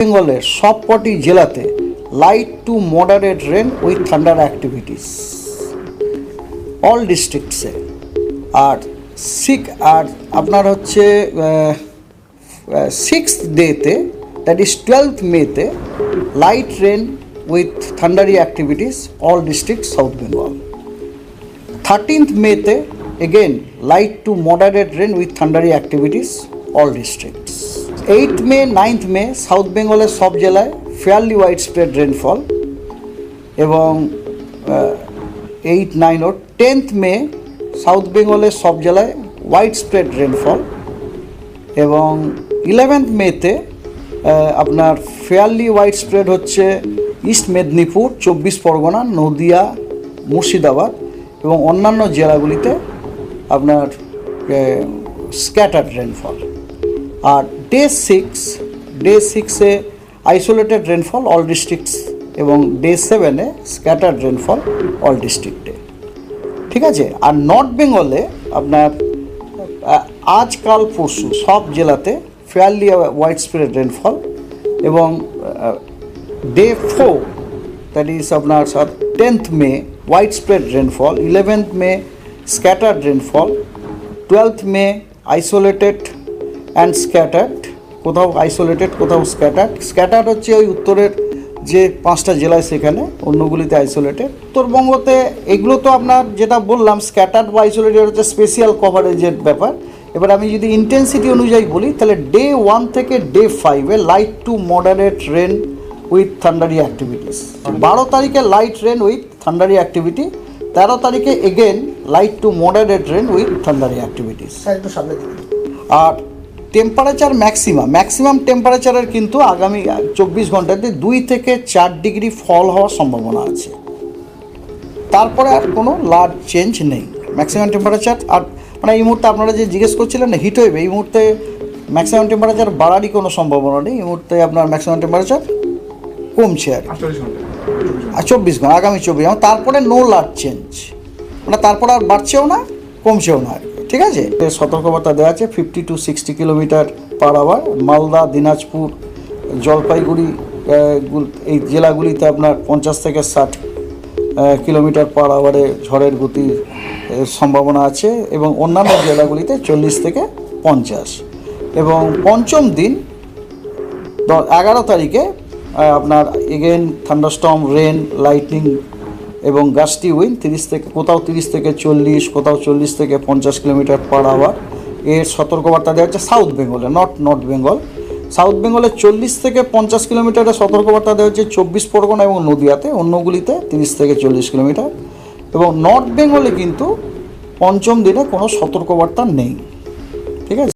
বেঙ্গলের সবকটি জেলাতে light to moderate rain with thunder activities all ডিস্ট্রিক্টসে। আর আপনার হচ্ছে 6th ডেতে, দ্যাট ইজ 12th মেতে, light rain with thundery activities all district South Bengal. 13th মেতে again light to moderate rain with thundery activities all districts। 8th May 9th May south বেঙ্গলের সব জেলায় ফেয়ারলি ওয়াইড স্প্রেড রেনফল, এবং 8, 9 ও 10th মে south বেঙ্গলের সব জেলায় wide spread rainfall, এবং 11th মেতে আপনার ফেয়ারলি ওয়াইড স্প্রেড হচ্ছে ইস্ট মেদিনীপুর, 24 পরগনা, নদিয়া, মুর্শিদাবাদ এবং অন্যান্য জেলাগুলিতে আপনার স্ক্যাটার্ড রেনফল। আর ডে 6-এ আইসোলেটেড রেনফল অল ডিস্ট্রিক্টস, এবং ডে 7-এ স্ক্যাটার্ড রেনফল অল ডিস্ট্রিক্টে। ঠিক আছে। আর নর্থ বেঙ্গলে আপনার আজকাল পরশু সব জেলাতে ফেয়ারলি ওয়াইড স্প্রেড রেনফল, এবং ডে 4 দ্যাট ইজ আপনার 10th May wide spread rainfall, 11th May scattered rainfall, 12th May isolated and scattered, কোথাও আইসোলেটেড কোথাও স্ক্যাটার্ড হচ্ছে ওই উত্তরের যে 5টা জেলায় সেখানে, অন্যগুলিতে আইসোলেটেড। উত্তরবঙ্গতে এগুলো তো আপনার যেটা বললাম স্ক্যাটার্ড বা আইসোলেটেড হচ্ছে স্পেশাল কভারেজের ব্যাপার। এবার আমি যদি ইন্টেন্সিটি অনুযায়ী বলি তাহলে ডে 1 থেকে ডে 5-এ light to moderate rain with thundery activities. 12 তারিখে light rain with thundery activity, 13 তারিখে again light to moderate rain with thundery activities. আর টেম্পারেচার ম্যাক্সিমাম টেম্পারেচারের কিন্তু আগামী 24 ঘন্টাতে 2 থেকে 4 ডিগ্রি ফল হওয়ার সম্ভাবনা আছে। তারপরে আর কোনো লার্জ চেঞ্জ নেই ম্যাক্সিমাম টেম্পারেচার। আর মানে এই মুহূর্তে আপনারা যে জিজ্ঞেস করছিলেন না হিট ওয়েভ, এই মুহূর্তে ম্যাক্সিমাম টেম্পারেচার বাড়ারই কোনো সম্ভাবনা নেই। এই মুহূর্তে আপনার ম্যাক্সিমাম টেম্পারেচার কমছে আর 24 ঘন্টা, আগামী 24 তারপরে নো লার্জ চেঞ্জ, মানে তারপরে আর বাড়ছেও না কমছেও না আর কি। ঠিক আছে। সতর্কবার্তা দেওয়া আছে 50 to 60 kilometre per hour. Malda, Dinajpur, Jalpaiguri এই জেলাগুলিতে আপনার 50 থেকে 60 কিলোমিটার পার আওয়ারে ঝড়ের গতির সম্ভাবনা আছে, এবং অন্যান্য জেলাগুলিতে 40 থেকে 50। এবং পঞ্চম দিন 11 তারিখে আপনার এগেন থান্ডারস্টর্ম, রেন, লাইটনিং এবং গাস্টি উইন্ড 30 থেকে 40, কোথাও 40 থেকে 50 কিলোমিটার পার আওয়ার। এর সতর্কবার্তা দেওয়া হচ্ছে সাউথ বেঙ্গলে, নর্থ বেঙ্গল। সাউথ বেঙ্গলে 40 থেকে 50 কিলোমিটারের সতর্কবার্তা দেওয়া হচ্ছে 24 পরগনা এবং নদিয়াতে, অন্যগুলিতে 30 থেকে 40 কিলোমিটার। এবং নর্থ বেঙ্গলে কিন্তু পঞ্চম দিনে কোনো সতর্কবার্তা নেই। ঠিক আছে।